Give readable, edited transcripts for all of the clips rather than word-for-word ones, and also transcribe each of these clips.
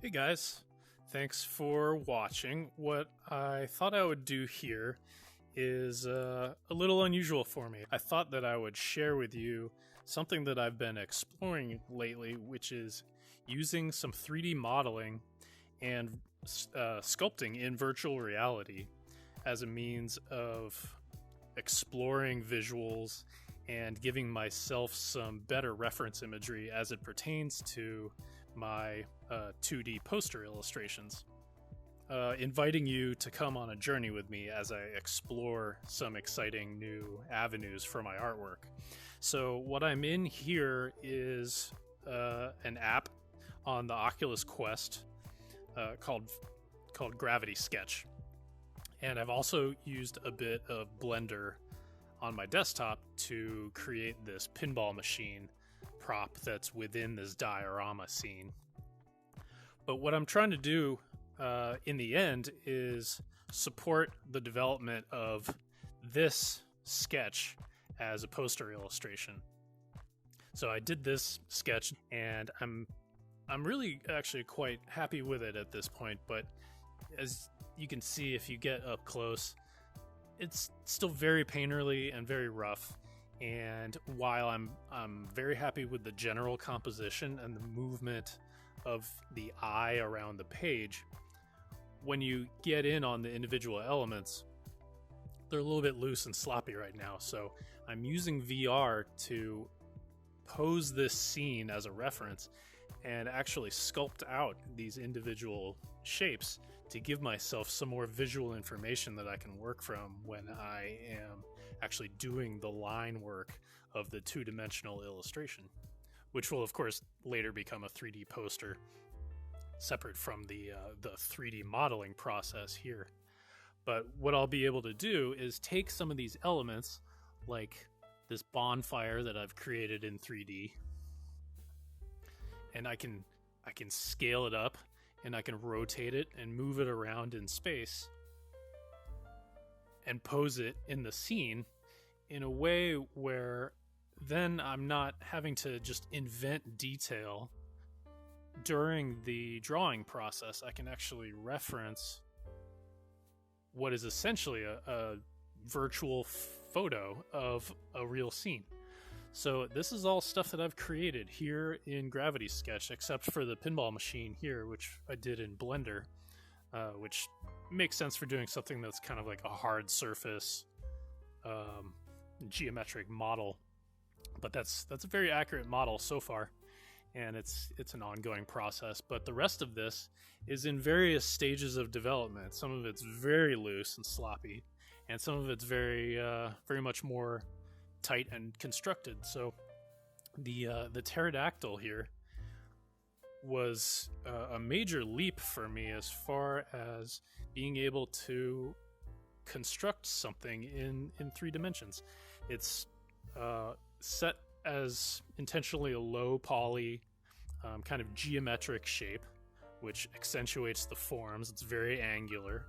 Hey guys, thanks for watching. What I thought I would do here is a little unusual for me. I thought that I would share with you something that I've been exploring lately, which is using some 3D modeling and sculpting in virtual reality as a means of exploring visuals and giving myself some better reference imagery as it pertains to my 2D poster illustrations. Inviting you to come on a journey with me as I explore some exciting new avenues for my artwork. So what I'm in here is an app on the Oculus Quest called Gravity Sketch. And I've also used a bit of Blender on my desktop to create this pinball machine prop that's within this diorama scene. But what I'm trying to do in the end is support the development of this sketch as a poster illustration. So I did this sketch and I'm really actually quite happy with it at this point, but as you can see if you get up close, it's still very painterly and very rough. And while I'm very happy with the general composition and the movement of the eye around the page, when you get in on the individual elements, they're a little bit loose and sloppy right now. So I'm using VR to pose this scene as a reference and actually sculpt out these individual shapes to give myself some more visual information that I can work from when I am actually doing the line work of the two-dimensional illustration, which will of course later become a 3D poster separate from the 3D modeling process here. But what I'll be able to do is take some of these elements, like this bonfire that I've created in 3D, and I can scale it up and I can rotate it and move it around in space and pose it in the scene in a way where then I'm not having to just invent detail during the drawing process. I can actually reference what is essentially a virtual photo of a real scene. So this is all stuff that I've created here in Gravity Sketch, except for the pinball machine here, which I did in Blender, which makes sense for doing something that's kind of like a hard surface geometric model. But that's a very accurate model so far, and it's an ongoing process. But the rest of this is in various stages of development. Some of it's very loose and sloppy, and some of it's very much more tight and constructed. So the pterodactyl here was a major leap for me as far as being able to construct something in 3 dimensions. It's set as intentionally a low poly kind of geometric shape, which accentuates the forms. It's very angular,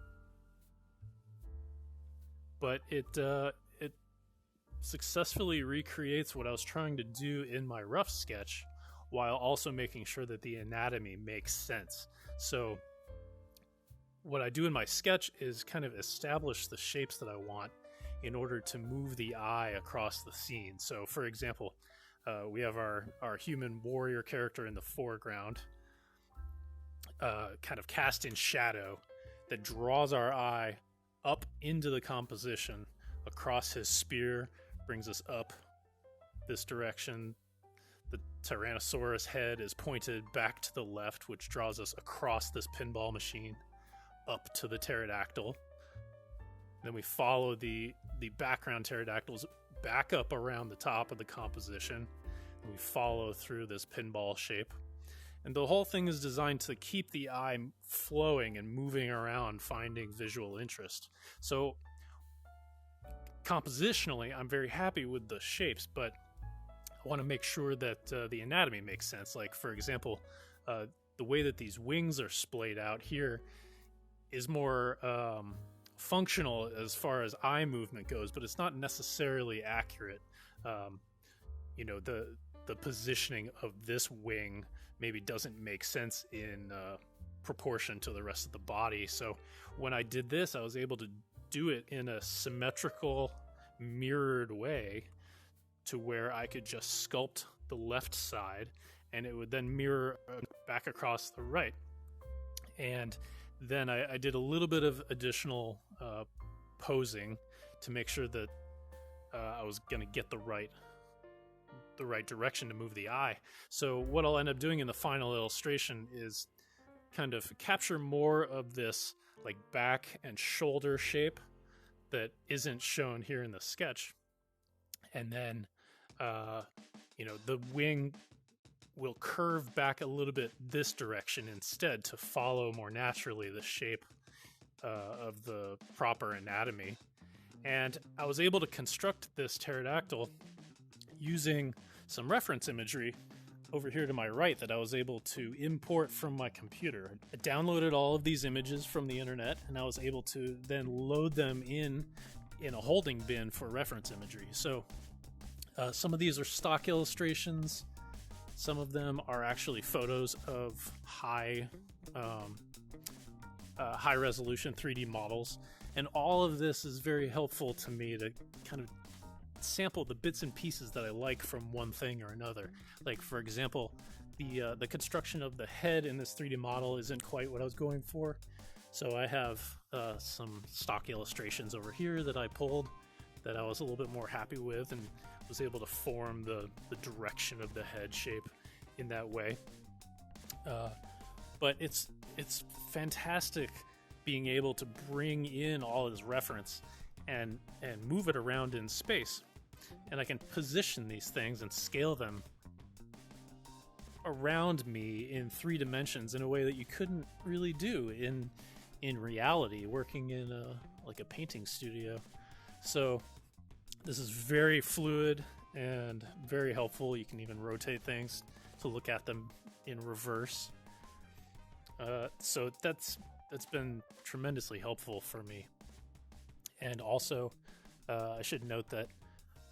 but it successfully recreates what I was trying to do in my rough sketch while also making sure that the anatomy makes sense. So what I do in my sketch is kind of establish the shapes that I want in order to move the eye across the scene. So for example, we have our human warrior character in the foreground, kind of cast in shadow, that draws our eye up into the composition across his spear, brings us up this direction. The Tyrannosaurus head is pointed back to the left, which draws us across this pinball machine up to the pterodactyl. Then we follow the background pterodactyls back up around the top of the composition. And we follow through this pinball shape. And the whole thing is designed to keep the eye flowing and moving around, finding visual interest. So compositionally, I'm very happy with the shapes, but I want to make sure that the anatomy makes sense. Like, for example, the way that these wings are splayed out here is more functional as far as eye movement goes, but it's not necessarily accurate. The positioning of this wing maybe doesn't make sense in proportion to the rest of the body. So when I did this, I was able to do it in a symmetrical, mirrored way to where I could just sculpt the left side and it would then mirror back across the right. And then I did a little bit of additional posing to make sure that I was going to get the right direction to move the eye. So what I'll end up doing in the final illustration is kind of capture more of this like back and shoulder shape that isn't shown here in the sketch. And then, the wing will curve back a little bit this direction instead to follow more naturally the shape of the proper anatomy. And I was able to construct this pterodactyl using some reference imagery over here to my right that I was able to import from my computer. I downloaded all of these images from the internet, and I was able to then load them in a holding bin for reference imagery. So some of these are stock illustrations. Some of them are actually photos of high resolution 3D models. And all of this is very helpful to me to kind of sample the bits and pieces that I like from one thing or another. Like, for example, the construction of the head in this 3D model isn't quite what I was going for. So I have some stock illustrations over here that I pulled that I was a little bit more happy with and was able to form the direction of the head shape in that way. But it's fantastic being able to bring in all of this reference and move it around in space. And I can position these things and scale them around me in 3 dimensions in a way that you couldn't really do in reality, working in a painting studio. So this is very fluid and very helpful. You can even rotate things to look at them in reverse. So that's been tremendously helpful for me. And also, I should note that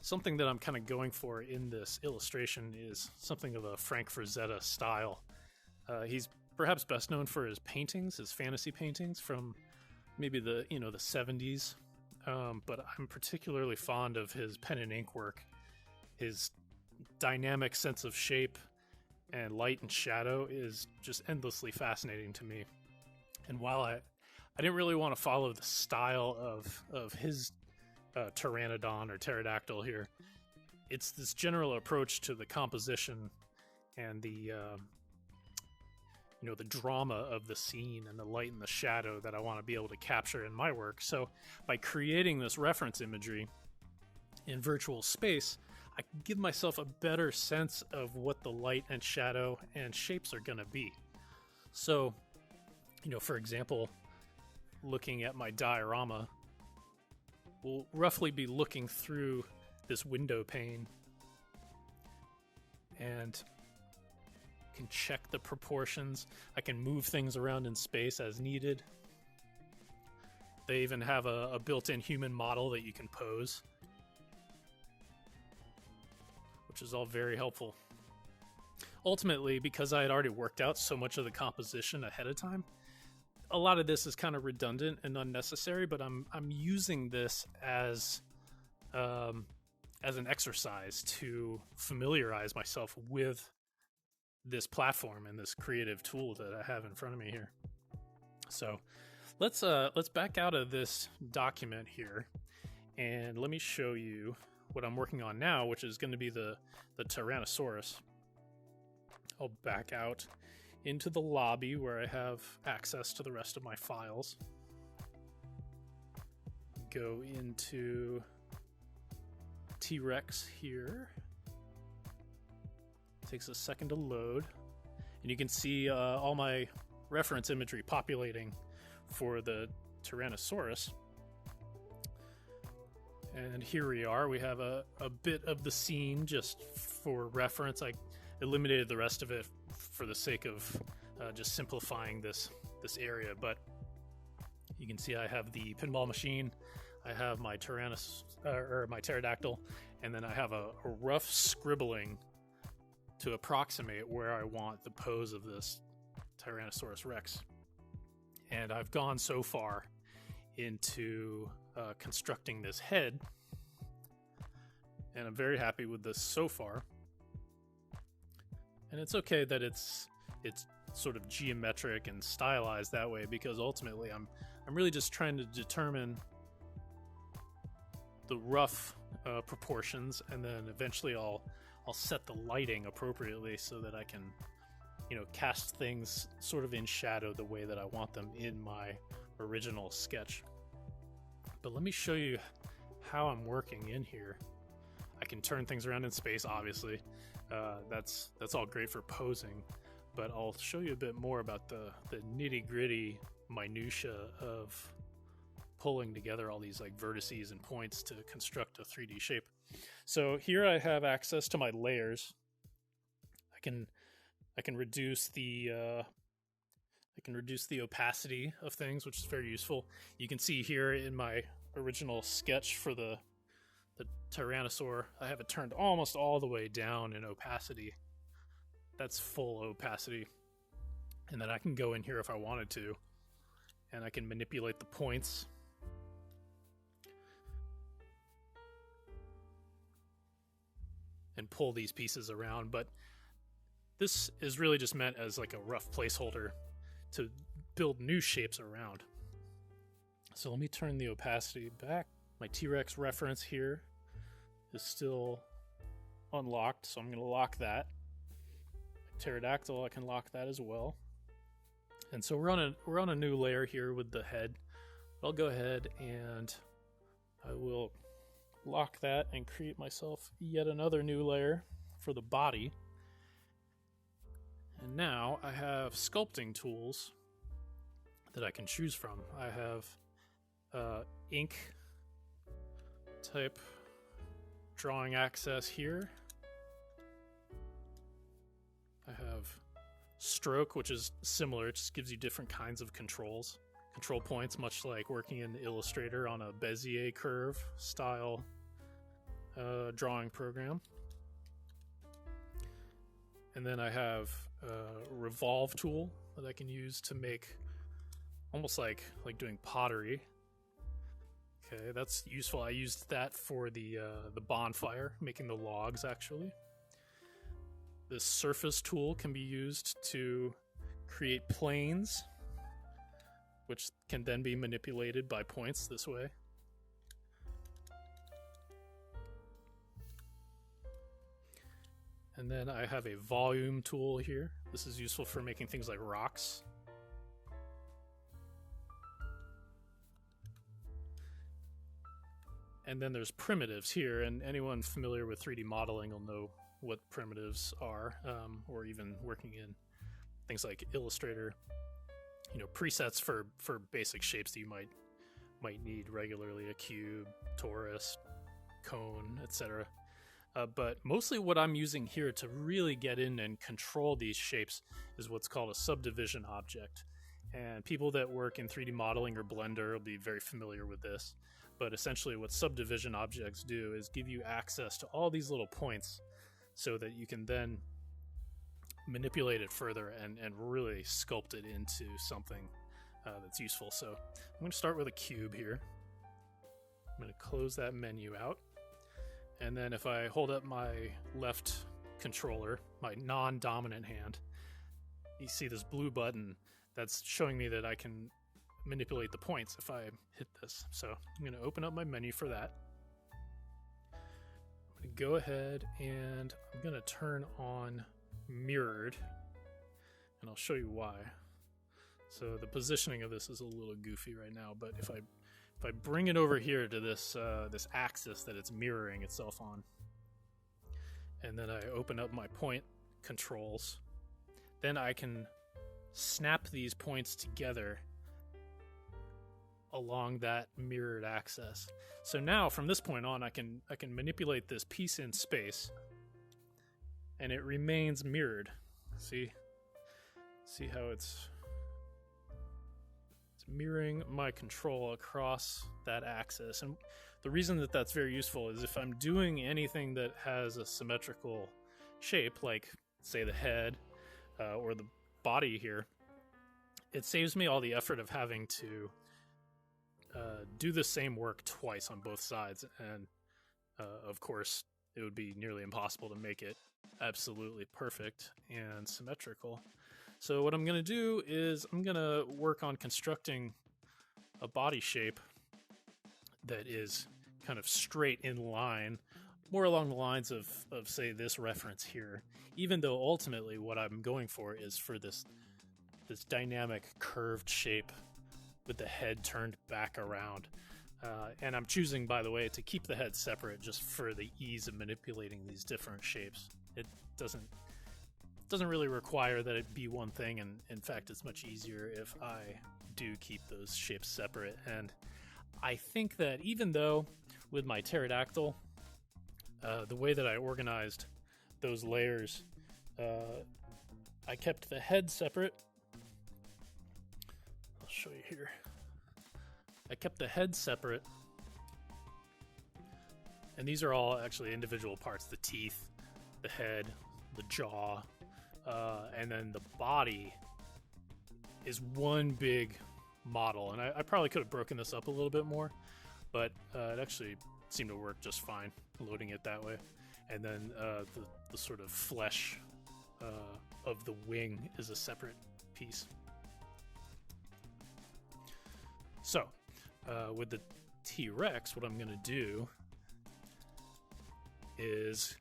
something that I'm kind of going for in this illustration is something of a Frank Frazetta style. He's perhaps best known for his paintings, his fantasy paintings from maybe the 70s. But I'm particularly fond of his pen and ink work. His dynamic sense of shape and light and shadow is just endlessly fascinating to me. And while I didn't really want to follow the style of his Pteranodon or pterodactyl here, it's this general approach to the composition and the drama of the scene and the light and the shadow that I want to be able to capture in my work. So by creating this reference imagery in virtual space, I can give myself a better sense of what the light and shadow and shapes are going to be. So, for example, looking at my diorama, we'll roughly be looking through this window pane and can check the proportions. I can move things around in space as needed. They even have a built-in human model that you can pose, which is all very helpful. Ultimately, because I had already worked out so much of the composition ahead of time, a lot of this is kind of redundant and unnecessary, but I'm using this as an exercise to familiarize myself with this platform and this creative tool that I have in front of me here. So let's back out of this document here, and let me show you what I'm working on now, which is going to be the Tyrannosaurus. I'll back out into the lobby where I have access to the rest of my files. Go into T-Rex here. Takes a second to load, and you can see all my reference imagery populating for the Tyrannosaurus. And here we are. We have a bit of the scene just for reference. I eliminated the rest of it for the sake of just simplifying this area, but you can see I have the pinball machine, I have my my pterodactyl, and then I have a rough scribbling to approximate where I want the pose of this Tyrannosaurus Rex And I've gone so far into constructing this head, and I'm very happy with this so far. And it's okay that it's sort of geometric and stylized that way, because ultimately I'm really just trying to determine the rough proportions, and then eventually I'll set the lighting appropriately so that I can, cast things sort of in shadow the way that I want them in my original sketch. But let me show you how I'm working in here. I can turn things around in space, obviously. That's all great for posing, but I'll show you a bit more about the nitty-gritty minutia of pulling together all these like vertices and points to construct a 3D shape. So here I have access to my layers. I can reduce the opacity of things, which is very useful. You can see here in my original sketch for the Tyrannosaur, I have it turned almost all the way down in opacity. That's full opacity. And then I can go in here if I wanted to, and I can manipulate the points. And pull these pieces around, but this is really just meant as like a rough placeholder to build new shapes around. So let me turn the opacity back. My T-Rex reference here is still unlocked, so I'm going to lock that. Pterodactyl, I can lock that as well. And so we're on a new layer here with the head. I'll go ahead and I will lock that and create myself yet another new layer for the body. And now I have sculpting tools that I can choose from. I have ink type drawing access here. I have stroke, which is similar. It just gives you different kinds of control points, much like working in Illustrator on a Bezier curve style drawing program. And then I have a revolve tool that I can use to make almost like doing pottery. Okay, that's useful. I used that for the bonfire, making the logs actually. This surface tool can be used to create planes, which can then be manipulated by points this way. And then I have a volume tool here. This is useful for making things like rocks. And then there's primitives here, and anyone familiar with 3D modeling will know what primitives are, or even working in things like Illustrator. Presets for basic shapes that you might need regularly: a cube, torus, cone, etc. But mostly what I'm using here to really get in and control these shapes is what's called a subdivision object. And people that work in 3D modeling or Blender will be very familiar with this. But essentially what subdivision objects do is give you access to all these little points so that you can then manipulate it further and really sculpt it into something that's useful. So I'm going to start with a cube here. I'm going to close that menu out. And then if I hold up my left controller, my non-dominant hand, you see this blue button that's showing me that I can manipulate the points if I hit this. So I'm going to open up my menu for that. I'm going to go ahead and I'm going to turn on mirrored, and I'll show you why. So the positioning of this is a little goofy right now, but if I bring it over here to this this axis that it's mirroring itself on, and then I open up my point controls, then I can snap these points together along that mirrored axis. So now from this point on, I can manipulate this piece in space, and it remains mirrored. See how it's mirroring my control across that axis. And the reason that that's very useful is if I'm doing anything that has a symmetrical shape, like say the head or the body here, it saves me all the effort of having to do the same work twice on both sides. And of course, it would be nearly impossible to make it absolutely perfect and symmetrical. So what I'm going to do is I'm going to work on constructing a body shape that is kind of straight in line, more along the lines of say, this reference here, even though ultimately what I'm going for is for this dynamic curved shape with the head turned back around. And I'm choosing, by the way, to keep the head separate just for the ease of manipulating these different shapes. It doesn't really require that it be one thing, and in fact it's much easier if I do keep those shapes separate. And I think that even though with my pterodactyl, the way that I organized those layers, I kept the head separate. I'll show you here. I kept the head separate, and these are all actually individual parts: the teeth, the head, the jaw, and then the body is one big model. And I probably could have broken this up a little bit more, but it actually seemed to work just fine loading it that way. And then the sort of flesh of the wing is a separate piece. So with the T-Rex, what I'm going to do is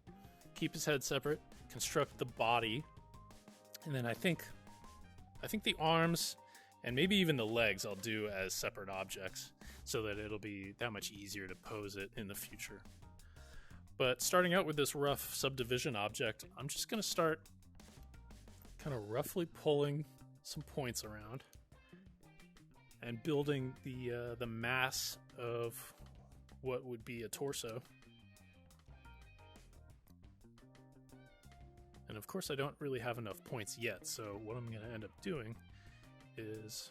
keep his head separate, construct the body, and then I think the arms and maybe even the legs I'll do as separate objects so that it'll be that much easier to pose it in the future. But starting out with this rough subdivision object, I'm just going to start kind of roughly pulling some points around and building the mass of what would be a torso. And of course I don't really have enough points yet, so what I'm going to end up doing is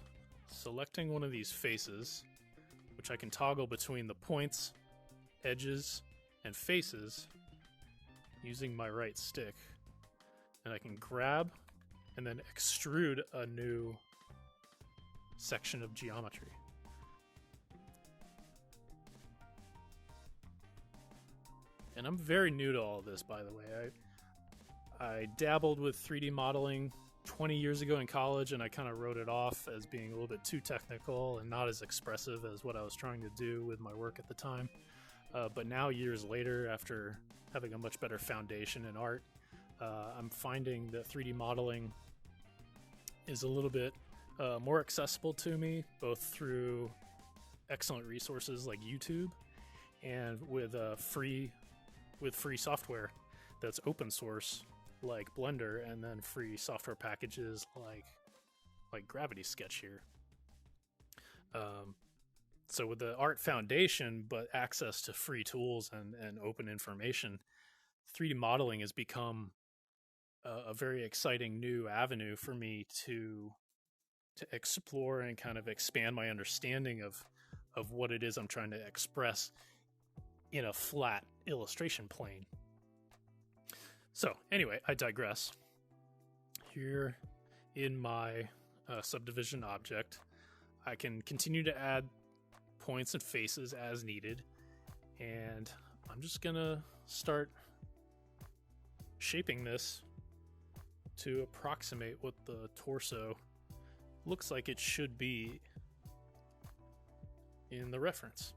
selecting one of these faces, which I can toggle between the points, edges, and faces using my right stick. And I can grab and then extrude a new section of geometry. And I'm very new to all this, by the way. I dabbled with 3D modeling 20 years ago in college, and I kind of wrote it off as being a little bit too technical and not as expressive as what I was trying to do with my work at the time. But now, years later, after having a much better foundation in art, I'm finding that 3D modeling is a little bit more accessible to me, both through excellent resources like YouTube and with free software that's open source like Blender, and then free software packages like Gravity Sketch here. So with the art foundation, but access to free tools and open information, 3D modeling has become a very exciting new avenue for me to explore and kind of expand my understanding of what it is I'm trying to express in a flat illustration plane. So anyway, I digress. Here in my subdivision object, I can continue to add points and faces as needed, and I'm just gonna start shaping this to approximate what the torso looks like it should be in the reference.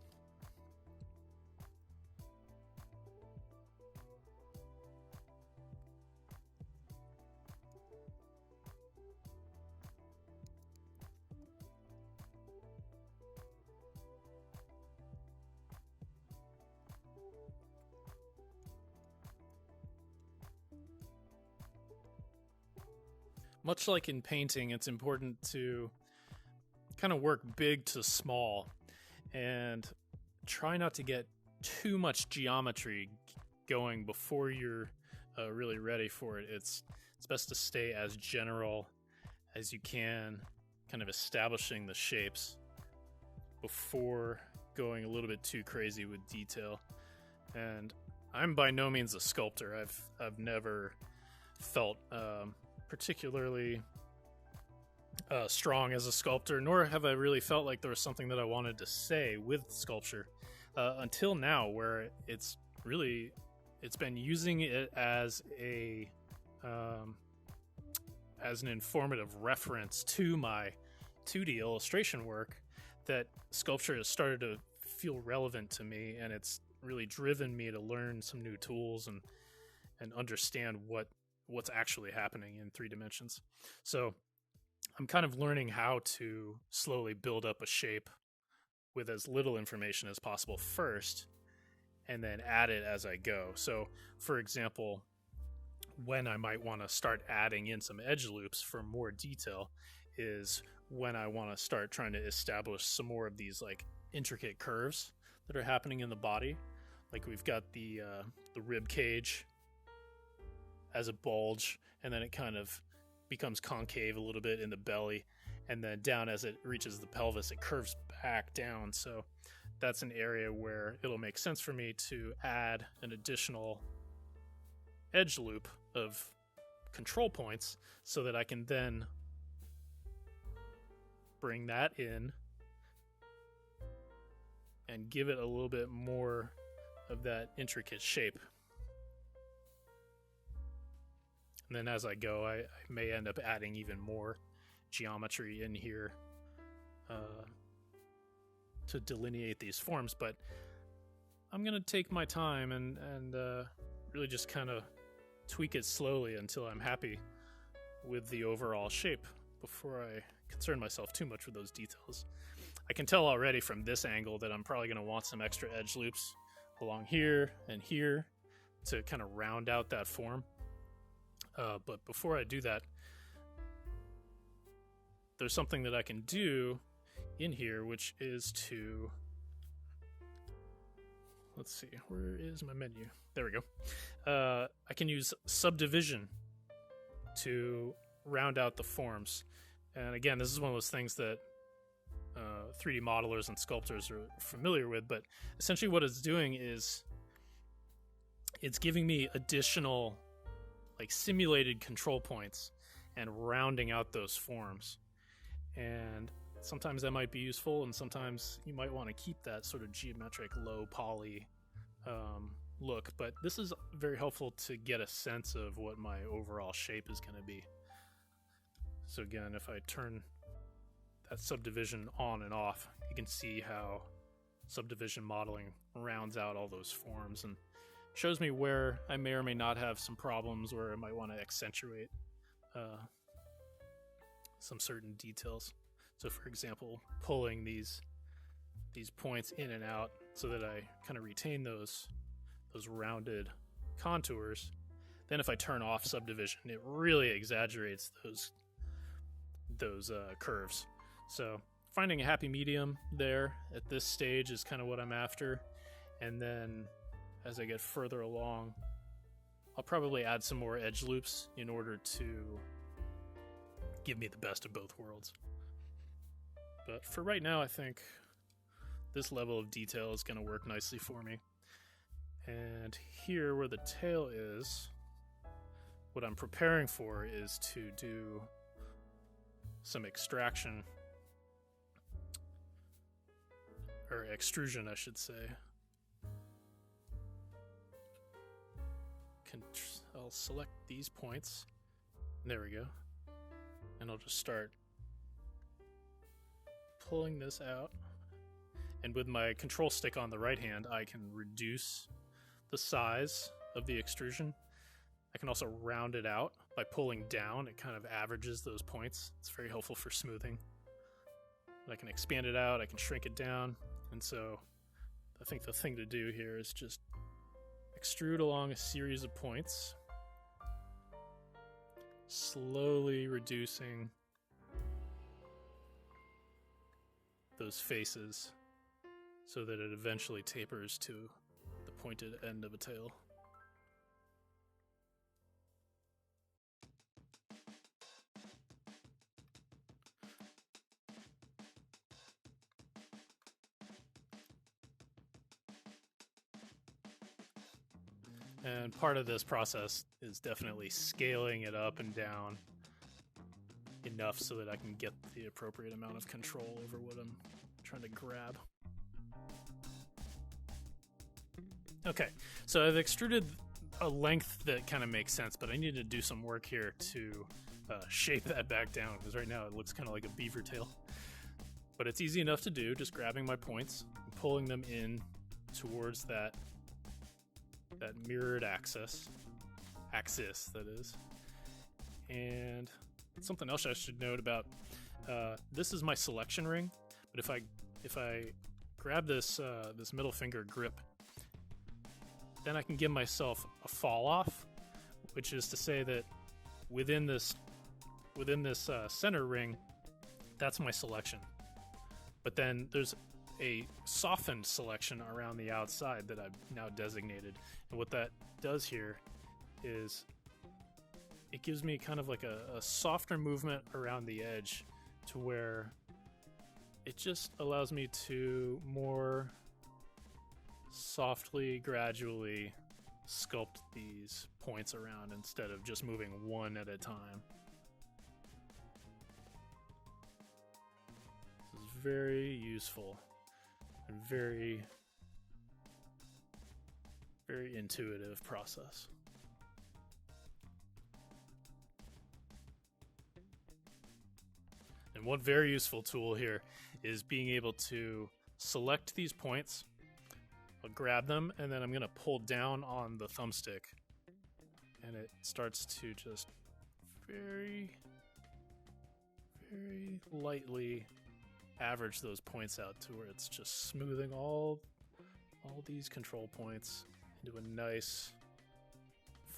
Much like in painting, it's important to kind of work big to small and try not to get too much geometry going before you're really ready for it. It's best to stay as general as you can, kind of establishing the shapes before going a little bit too crazy with detail. And I'm by no means a sculptor. I've never felt particularly strong as a sculptor, nor have I really felt like there was something that I wanted to say with sculpture until now, where it's been using it as an informative reference to my 2D illustration work, that sculpture has started to feel relevant to me, and it's really driven me to learn some new tools and understand what's actually happening in 3 dimensions. So I'm kind of learning how to slowly build up a shape with as little information as possible first, and then add it as I go. So, for example, when I might want to start adding in some edge loops for more detail is when I want to start trying to establish some more of these like intricate curves that are happening in the body. Like we've got the rib cage as a bulge, and then it kind of becomes concave a little bit in the belly, and then down as it reaches the pelvis, it curves back down. So that's an area where it'll make sense for me to add an additional edge loop of control points so that I can then bring that in and give it a little bit more of that intricate shape. And then as I go, I may end up adding even more geometry in here to delineate these forms, but I'm going to take my time and really just kind of tweak it slowly until I'm happy with the overall shape before I concern myself too much with those details. I can tell already from this angle that I'm probably going to want some extra edge loops along here and here to kind of round out that form. But before I do that, there's something that I can do in here, which is to, let's see, where is my menu? There we go. I can use subdivision to round out the forms. And again, this is one of those things that 3D modelers and sculptors are familiar with, but essentially what it's doing is it's giving me additional like simulated control points and rounding out those forms. And sometimes that might be useful, and sometimes you might want to keep that sort of geometric low poly look, but this is very helpful to get a sense of what my overall shape is going to be. So again, if I turn that subdivision on and off, you can see how subdivision modeling rounds out all those forms and shows me where I may or may not have some problems, where I might want to accentuate some certain details. So for example, pulling these points in and out so that I kind of retain those rounded contours. Then if I turn off subdivision, it really exaggerates those curves. So finding a happy medium there at this stage is kind of what I'm after. And then as I get further along, I'll probably add some more edge loops in order to give me the best of both worlds. But for right now, I think this level of detail is going to work nicely for me. And here where the tail is, what I'm preparing for is to do some extraction, or extrusion, I should say. I'll select these points. There we go. And I'll just start pulling this out. And with my control stick on the right hand, I can reduce the size of the extrusion. I can also round it out by pulling down. It kind of averages those points. It's very helpful for smoothing. I can expand it out, I can shrink it down. And so I think the thing to do here is just extrude along a series of points, slowly reducing those faces so that it eventually tapers to the pointed end of a tail. And part of this process is definitely scaling it up and down enough so that I can get the appropriate amount of control over what I'm trying to grab. Okay, so I've extruded a length that kind of makes sense, but I need to do some work here to shape that back down, because right now it looks kind of like a beaver tail. But it's easy enough to do, just grabbing my points and pulling them in towards that mirrored axis that is. And something else I should note about this is my selection ring, but if I grab this this middle finger grip, then I can give myself a fall off, which is to say that within this center ring, that's my selection. But then there's a softened selection around the outside that I've now designated. And what that does here is it gives me kind of like a softer movement around the edge, to where it just allows me to more softly, gradually sculpt these points around instead of just moving one at a time. This is very useful and very, very intuitive process. And one very useful tool here is being able to select these points. I'll grab them, and then I'm going to pull down on the thumbstick, and it starts to just very, very lightly average those points out to where it's just smoothing all these control points into a nice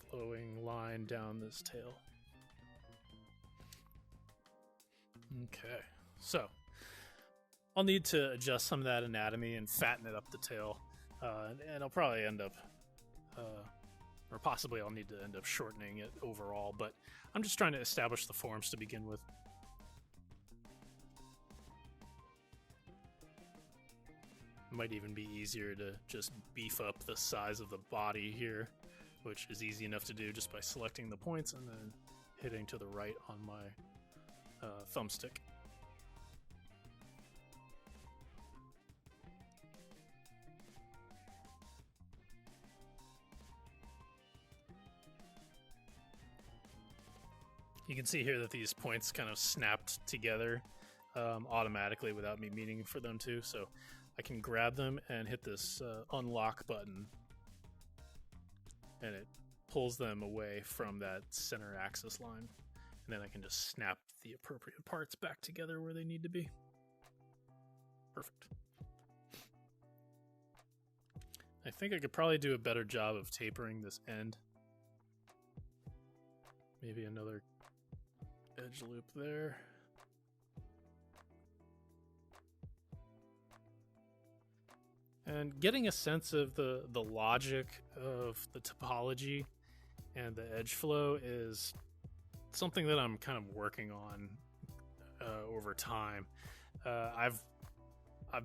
flowing line down this tail. Okay, so I'll need to adjust some of that anatomy and fatten it up the tail, and I'll probably end up, or possibly I'll need to end up shortening it overall, but I'm just trying to establish the forms to begin with. It might even be easier to just beef up the size of the body here, which is easy enough to do just by selecting the points and then hitting to the right on my thumbstick. You can see here that these points kind of snapped together automatically without me meaning for them to, so I can grab them and hit this unlock button, and it pulls them away from that center axis line, and then I can just snap the appropriate parts back together where they need to be. Perfect. I think I could probably do a better job of tapering this end. Maybe another edge loop there. And getting a sense of the logic of the topology and the edge flow is something that I'm kind of working on over time. I've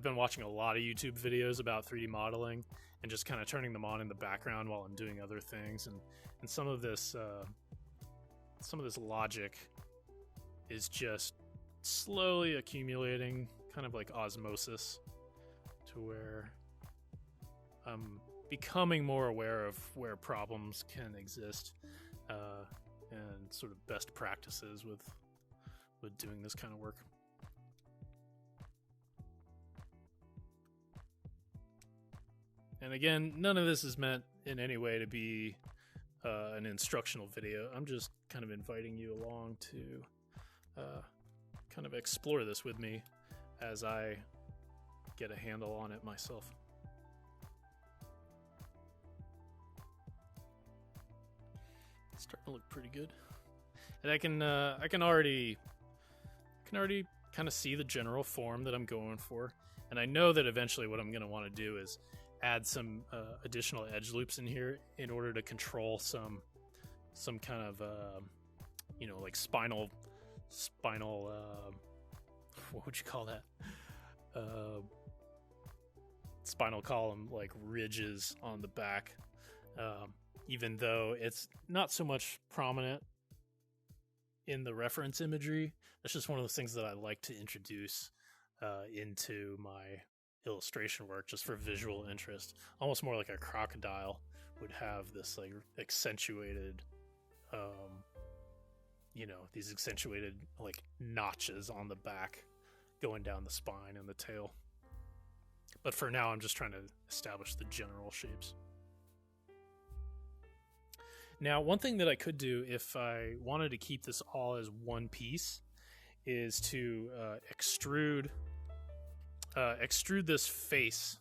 been watching a lot of YouTube videos about 3D modeling and just kind of turning them on in the background while I'm doing other things, and some of this logic is just slowly accumulating, kind of like osmosis, to where I'm becoming more aware of where problems can exist, and sort of best practices with doing this kind of work. And again, none of this is meant in any way to be an instructional video. I'm just kind of inviting you along to kind of explore this with me as I get a handle on it myself. It's starting to look pretty good, and I can already kind of see the general form that I'm going for, and I know that eventually what I'm going to want to do is add some additional edge loops in here in order to control some kind of like spinal what would you call that, spinal column like ridges on the back, even though it's not so much prominent in the reference imagery. That's just one of those things that I like to introduce into my illustration work, just for visual interest. Almost more like a crocodile would have this like accentuated, these accentuated like notches on the back going down the spine and the tail. But for now, I'm just trying to establish the general shapes. Now, one thing that I could do if I wanted to keep this all as one piece is to extrude this face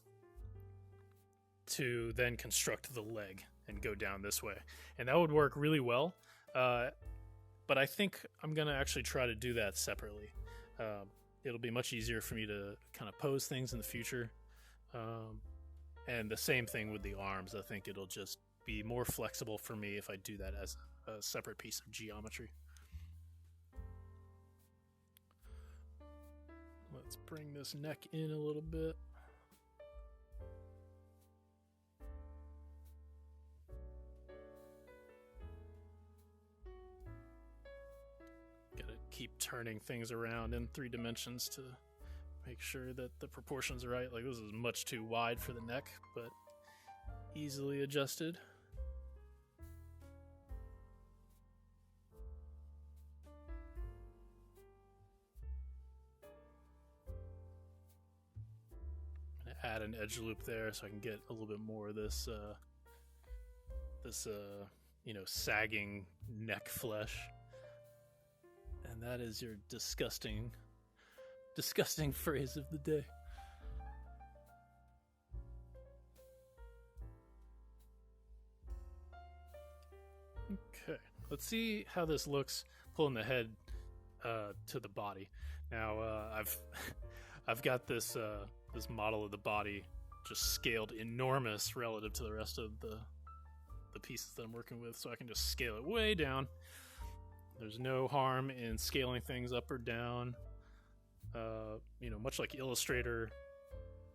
to then construct the leg and go down this way. And that would work really well. But I think I'm going to actually try to do that separately. It'll be much easier for me to kind of pose things in the future. And the same thing with the arms. I think it'll just be more flexible for me if I do that as a separate piece of geometry. Let's bring this neck in a little bit. Gotta keep turning things around in 3 dimensions to make sure that the proportions are right. Like, this is much too wide for the neck, but easily adjusted. Add an edge loop there so I can get a little bit more of this sagging neck flesh. And that is your disgusting phrase of the day. Okay, let's see how this looks pulling the head to the body. Now I've got this model of the body just scaled enormous relative to the rest of the pieces that I'm working with, so I can just scale it way down. There's no harm in scaling things up or down. Much like Illustrator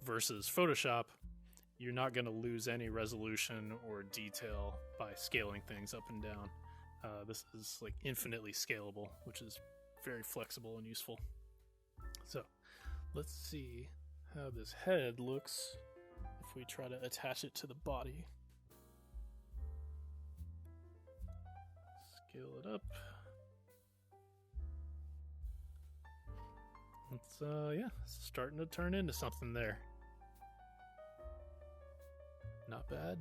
versus Photoshop, you're not going to lose any resolution or detail by scaling things up and down. This is like infinitely scalable, which is very flexible and useful. So let's see how this head looks if we try to attach it to the body. Scale it up. It's starting to turn into something there. Not bad.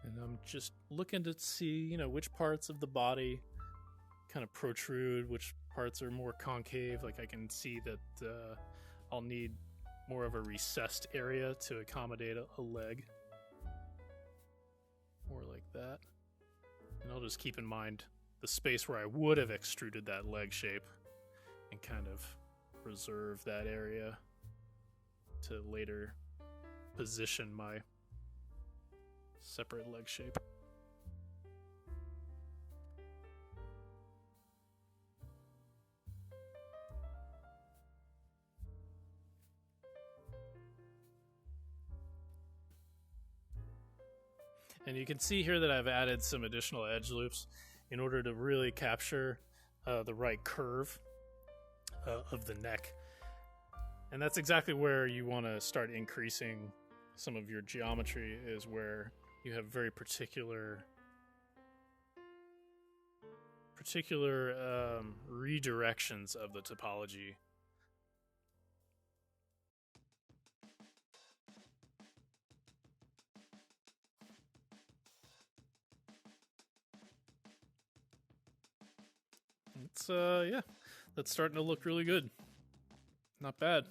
And I'm just looking to see, which parts of the body kind of protrude, which parts are more concave. Like, I can see that I'll need more of a recessed area to accommodate a leg. More like that. And I'll just keep in mind the space where I would have extruded that leg shape and kind of reserve that area to later position my separate leg shape. And you can see here that I've added some additional edge loops in order to really capture the right curve of the neck. And that's exactly where you want to start increasing some of your geometry, is where you have very particular redirections of the topology. That's starting to look really good. Not bad.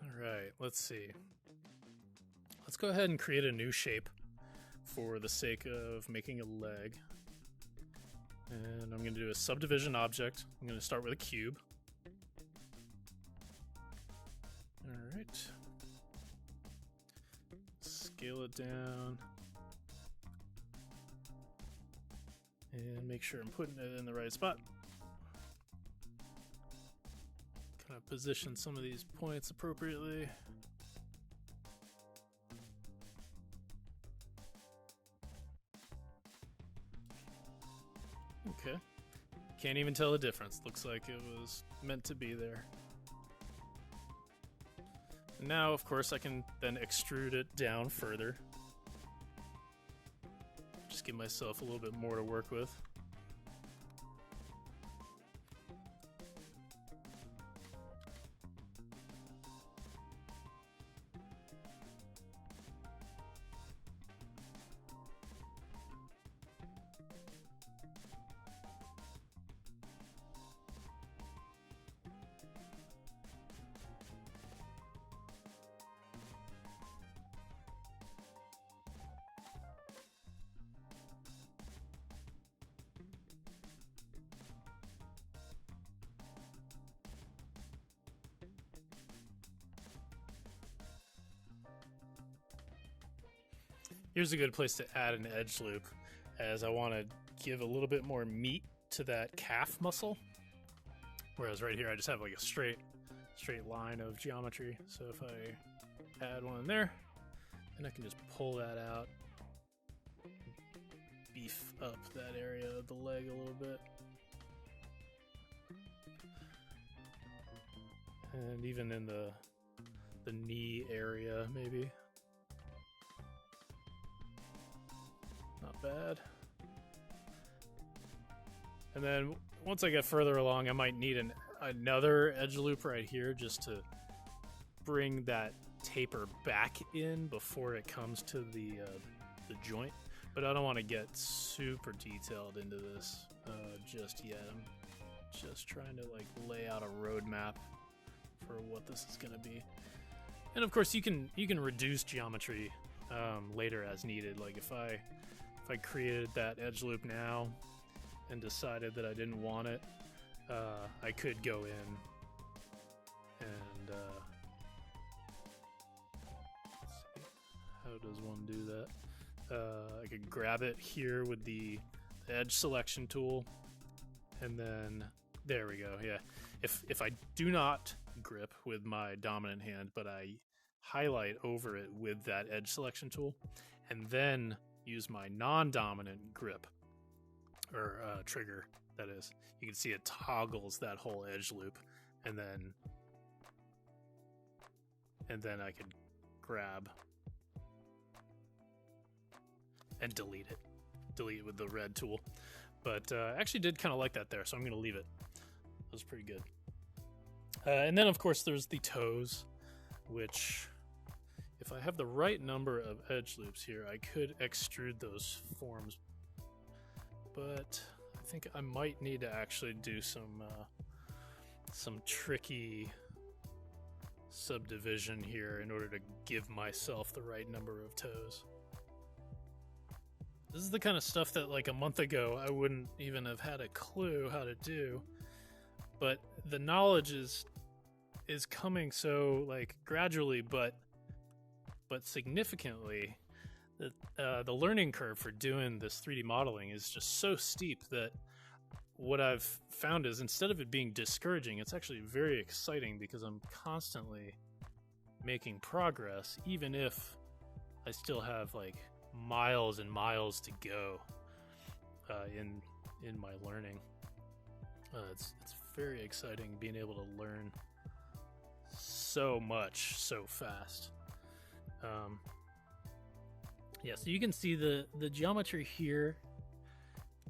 Alright, let's see. Let's go ahead and create a new shape for the sake of making a leg. And I'm going to do a subdivision object. I'm going to start with a cube. Alright. Scale it down. And make sure I'm putting it in the right spot. Kind of position some of these points appropriately. Okay. Can't even tell the difference. Looks like it was meant to be there. Now, of course, I can then extrude it down further. Just give myself a little bit more to work with. Here's a good place to add an edge loop, as I want to give a little bit more meat to that calf muscle. Whereas right here I just have like a straight line of geometry. So if I add one in there, then I can just pull that out, beef up that area of the leg a little bit. And even in the knee area, maybe. Not bad. And then once I get further along, I might need another edge loop right here just to bring that taper back in before it comes to the joint. But I don't want to get super detailed into this just yet. I'm just trying to like lay out a roadmap for what this is going to be. And of course, you can reduce geometry later as needed. Like if I created that edge loop now and decided that I didn't want it, I could go in and let's see, how does one do that? I could grab it here with the edge selection tool, and then there we go. Yeah, if I do not grip with my dominant hand, but I highlight over it with that edge selection tool, and then use my non-dominant grip or trigger, that is, you can see it toggles that whole edge loop, and then I could grab and delete it with the red tool. But I actually did kind of like that there, so I'm going to leave it. That was pretty good. And then of course there's the toes, which if I have the right number of edge loops here, I could extrude those forms, but I think I might need to actually do some tricky subdivision here in order to give myself the right number of toes. This is the kind of stuff that like a month ago I wouldn't even have had a clue how to do, but the knowledge is coming so like gradually but significantly. The learning curve for doing this 3D modeling is just so steep that what I've found is instead of it being discouraging, it's actually very exciting because I'm constantly making progress, even if I still have like miles and miles to go in my learning. It's very exciting being able to learn so much so fast. Yeah, so you can see the geometry here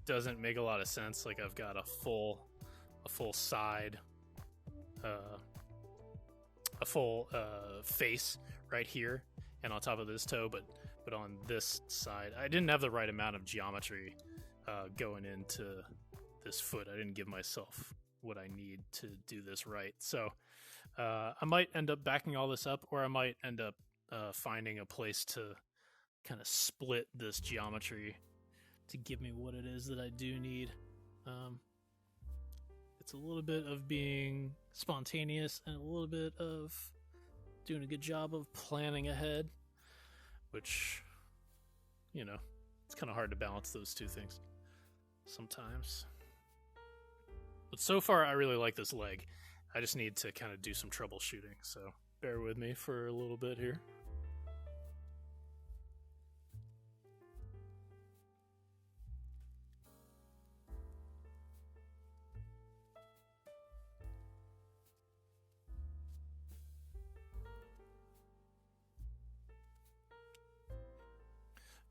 doesn't make a lot of sense. Like I've got a full side, a full face right here, and on top of this toe, but on this side, I didn't have the right amount of geometry going into this foot. I didn't give myself what I need to do this right. So I might end up backing all this up, or I might end up finding a place to kind of split this geometry to give me what it is that I do need. It's a little bit of being spontaneous and a little bit of doing a good job of planning ahead, which, you know, it's kind of hard to balance those two things sometimes. But so far, I really like this leg. I just need to kind of do some troubleshooting, so bear with me for a little bit here.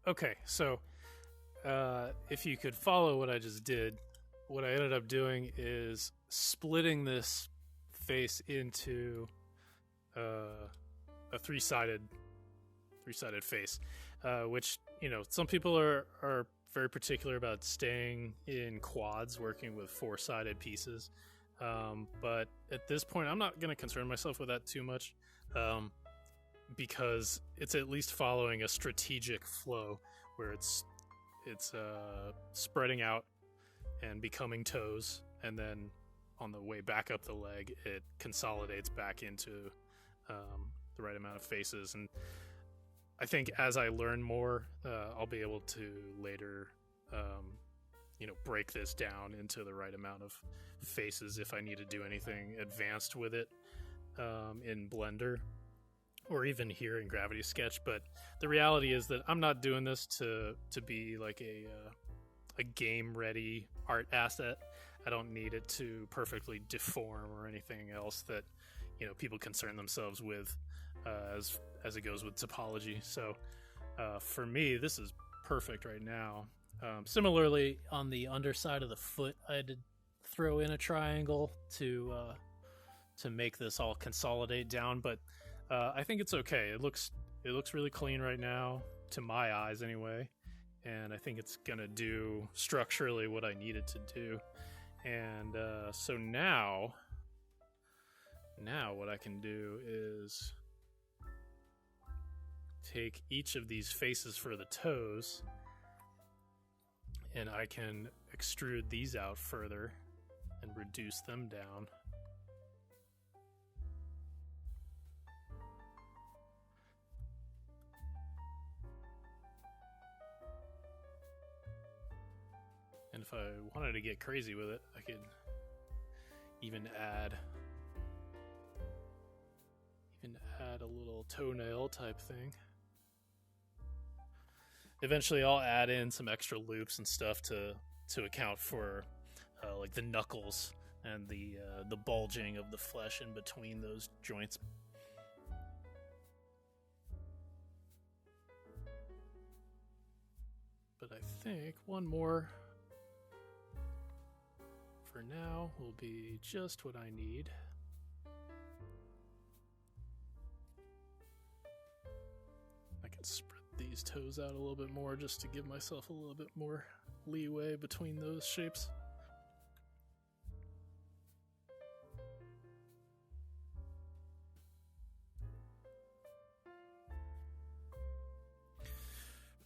Okay, so if you could follow what I just did, what I ended up doing is splitting this face into a three-sided face, which, you know, some people are very particular about staying in quads, working with four-sided pieces. But at this point, I'm not going to concern myself with that too much, because it's at least following a strategic flow where it's spreading out and becoming toes, and then on the way back up the leg, it consolidates back into the right amount of faces. And I think as I learn more, I'll be able to later, break this down into the right amount of faces if I need to do anything advanced with it in Blender, or even here in Gravity Sketch. But the reality is that I'm not doing this to be like a game ready art asset. I don't need it to perfectly deform or anything else that, you know, people concern themselves with as it goes with topology. So for me, this is perfect right now. Similarly, on the underside of the foot, I had to throw in a triangle to make this all consolidate down, but I think it's okay. It looks really clean right now, to my eyes anyway, and I think it's gonna do structurally what I need it to do. And so now what I can do is take each of these faces for the toes, and I can extrude these out further and reduce them down. And if I wanted to get crazy with it, I could even add a little toenail type thing. Eventually I'll add in some extra loops and stuff to account for like the knuckles and the bulging of the flesh in between those joints. But I think one more for now will be just what I need. I can spread these toes out a little bit more just to give myself a little bit more leeway between those shapes.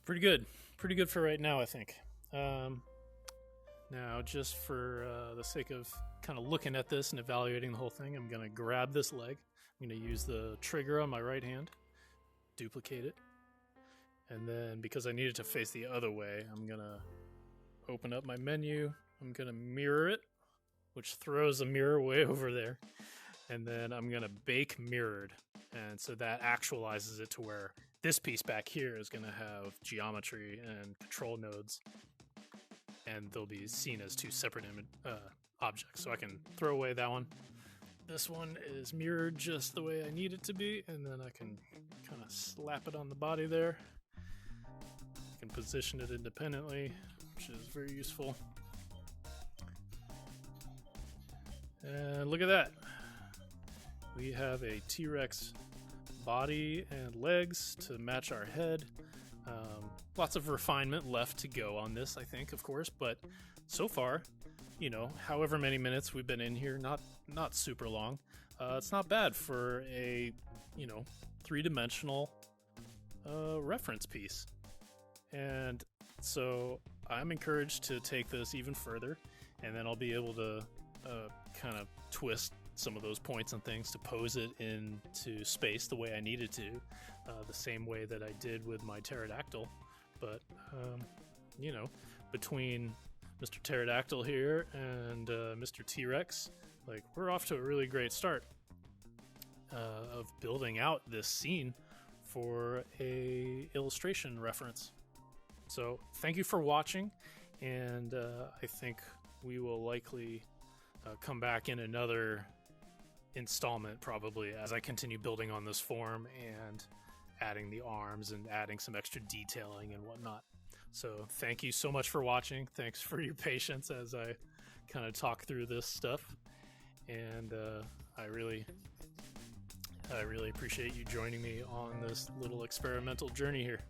Pretty good for right now, I think. Now, just for the sake of kind of looking at this and evaluating the whole thing, I'm going to grab this leg. I'm going to use the trigger on my right hand, duplicate it, and then because I need it to face the other way, I'm going to open up my menu. I'm going to mirror it, which throws a mirror way over there, and then I'm going to bake mirrored, and so that actualizes it to where this piece back here is going to have geometry and control nodes, and they'll be seen as two separate objects. So I can throw away that one. This one is mirrored just the way I need it to be, and then I can kind of slap it on the body there. I can position it independently, which is very useful. And look at that. We have a T-Rex body and legs to match our head. Lots of refinement left to go on this, I think, of course, but so far, you know, however many minutes we've been in here, not super long, it's not bad for a, you know, three-dimensional reference piece. And so I'm encouraged to take this even further, and then I'll be able to kind of twist some of those points and things to pose it into space the way I needed to, the same way that I did with my pterodactyl. But, you know, between Mr. Pterodactyl here and Mr. T-Rex, like, we're off to a really great start of building out this scene for a illustration reference. So thank you for watching, and I think we will likely come back in another installment probably as I continue building on this form and adding the arms and adding some extra detailing and whatnot. So thank you so much for watching. Thanks for your patience as I kind of talk through this stuff, and I really appreciate you joining me on this little experimental journey here.